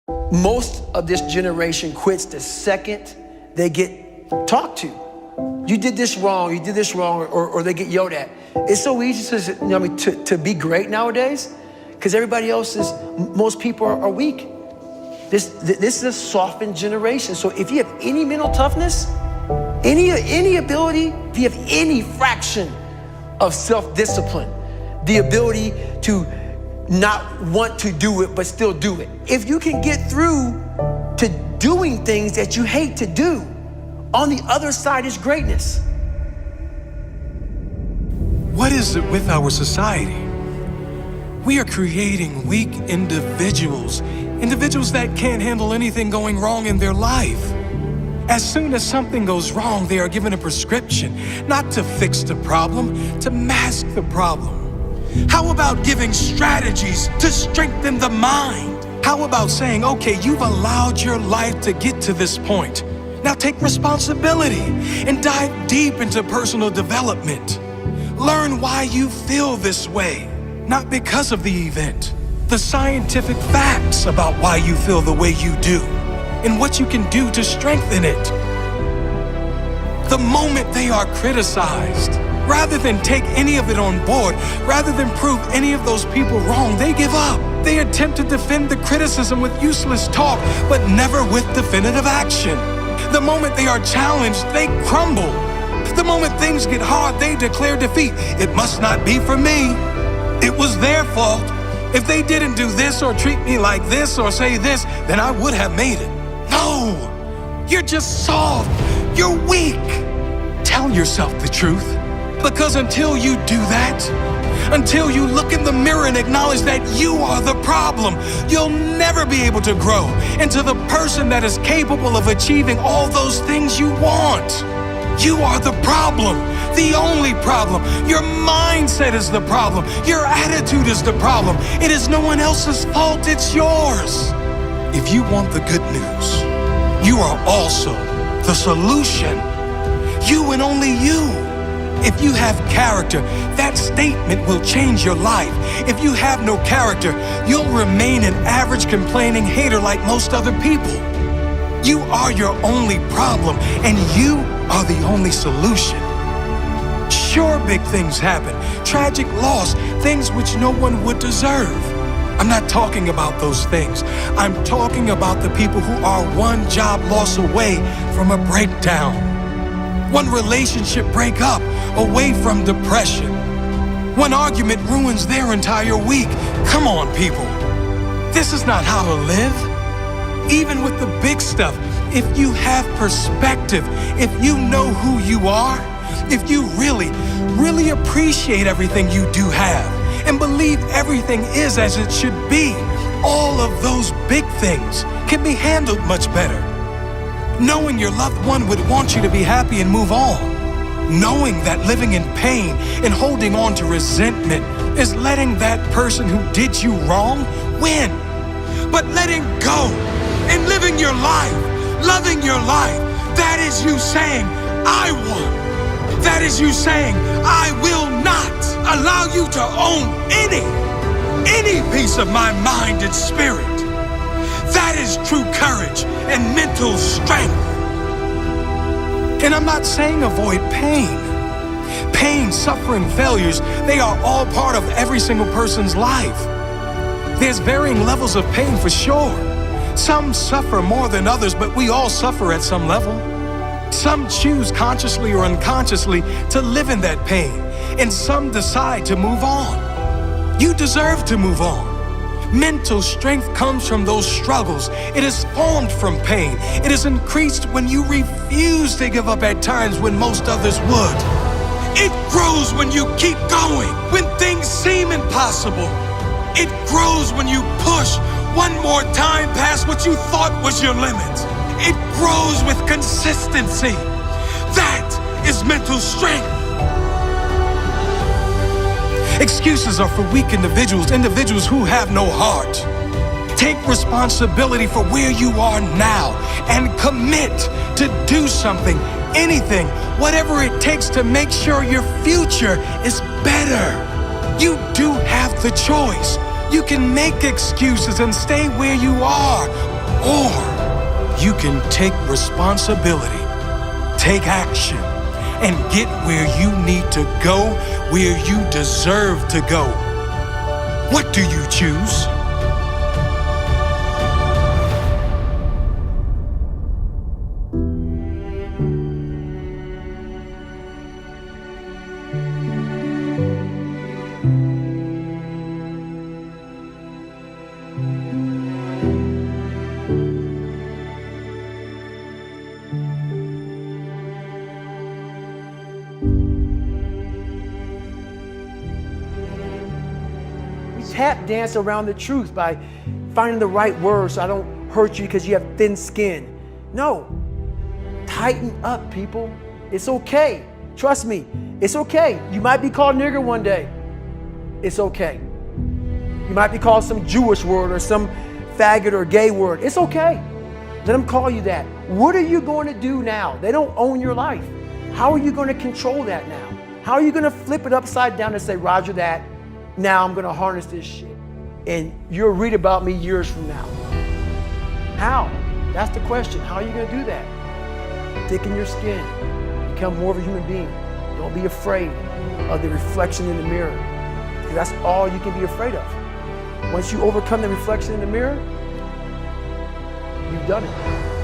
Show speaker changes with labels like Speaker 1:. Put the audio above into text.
Speaker 1: Most of this generation quits the second they get talked to. You did this wrong, or they get yelled at. It's so easy to be great nowadays because everybody else most people are weak. This is a softened generation. So if you have any mental toughness, any ability, if you have any fraction of self-discipline, the ability to not want to do it but still do it. If you can get through to doing things that you hate to do, on the other side is greatness.
Speaker 2: What is it with our society? We are creating weak individuals that can't handle anything going wrong in their life. As soon as something goes wrong, they are given a prescription, not to fix the problem, to mask the problem. How about giving strategies to strengthen the mind? How about saying, okay, you've allowed your life to get to this point. Now take responsibility and dive deep into personal development. Learn why you feel this way, not because of the event. The scientific facts about why you feel the way you do and what you can do to strengthen it. The moment they are criticized, rather than take any of it on board, rather than prove any of those people wrong, they give up. They attempt to defend the criticism with useless talk, but never with definitive action. The moment they are challenged, they crumble. The moment things get hard, they declare defeat. It must not be for me. It was their fault. If they didn't do this or treat me like this or say this, then I would have made it. No, you're just soft. You're weak. Tell yourself the truth. Because until you do that, until you look in the mirror and acknowledge that you are the problem, you'll never be able to grow into the person that is capable of achieving all those things you want. You are the problem, the only problem. Your mindset is the problem. Your attitude is the problem. It is no one else's fault, it's yours. If you want the good news, you are also the solution. You and only you. If you have character, that statement will change your life. If you have no character, you'll remain an average complaining hater like most other people. You are your only problem, and you are the only solution. Sure, big things happen, tragic loss, things which no one would deserve. I'm not talking about those things. I'm talking about the people who are one job loss away from a breakdown. One relationship breakup away from depression. One argument ruins their entire week. Come on, people. This is not how to live. Even with the big stuff, if you have perspective, if you know who you are, if you really appreciate everything you do have and believe everything is as it should be, all of those big things can be handled much better. Knowing your loved one would want you to be happy and move on. Knowing that living in pain and holding on to resentment is letting that person who did you wrong win. But letting go and living your life, loving your life, that is you saying, I won. That is you saying, I will not allow you to own any piece of my mind and spirit. That is true courage and mental strength. And I'm not saying avoid pain. Pain, suffering, failures, they are all part of every single person's life. There's varying levels of pain for sure. Some suffer more than others, but we all suffer at some level. Some choose consciously or unconsciously to live in that pain, and some decide to move on. You deserve to move on. Mental strength comes from those struggles. It is formed from pain. It is increased when you refuse to give up at times when most others would. It grows when you keep going, when things seem impossible. It grows when you push one more time past what you thought was your limit. It grows with consistency. That is mental strength. Excuses are for weak individuals who have no heart. Take responsibility for where you are now and commit to do something, anything, whatever it takes to make sure your future is better. You do have the choice. You can make excuses and stay where you are, Or you can take responsibility, take action, and get where you need to go, where you deserve to go. What do you choose?
Speaker 1: Tap dance around the truth by finding the right words so I don't hurt you because you have thin skin. No, tighten up, people. It's okay. Trust me, it's okay. You might be called nigger one day. It's okay. You might be called some Jewish word or some faggot or gay word. It's okay. Let them call you that. What are you going to do now? They don't own your life. How are you going to control that now? How are you going to flip it upside down and say, Roger that? Now I'm gonna harness this shit. And you'll read about me years from now. How? That's the question. How are you gonna do that? Thicken your skin. Become more of a human being. Don't be afraid of the reflection in the mirror. Because that's all you can be afraid of. Once you overcome the reflection in the mirror, you've done it.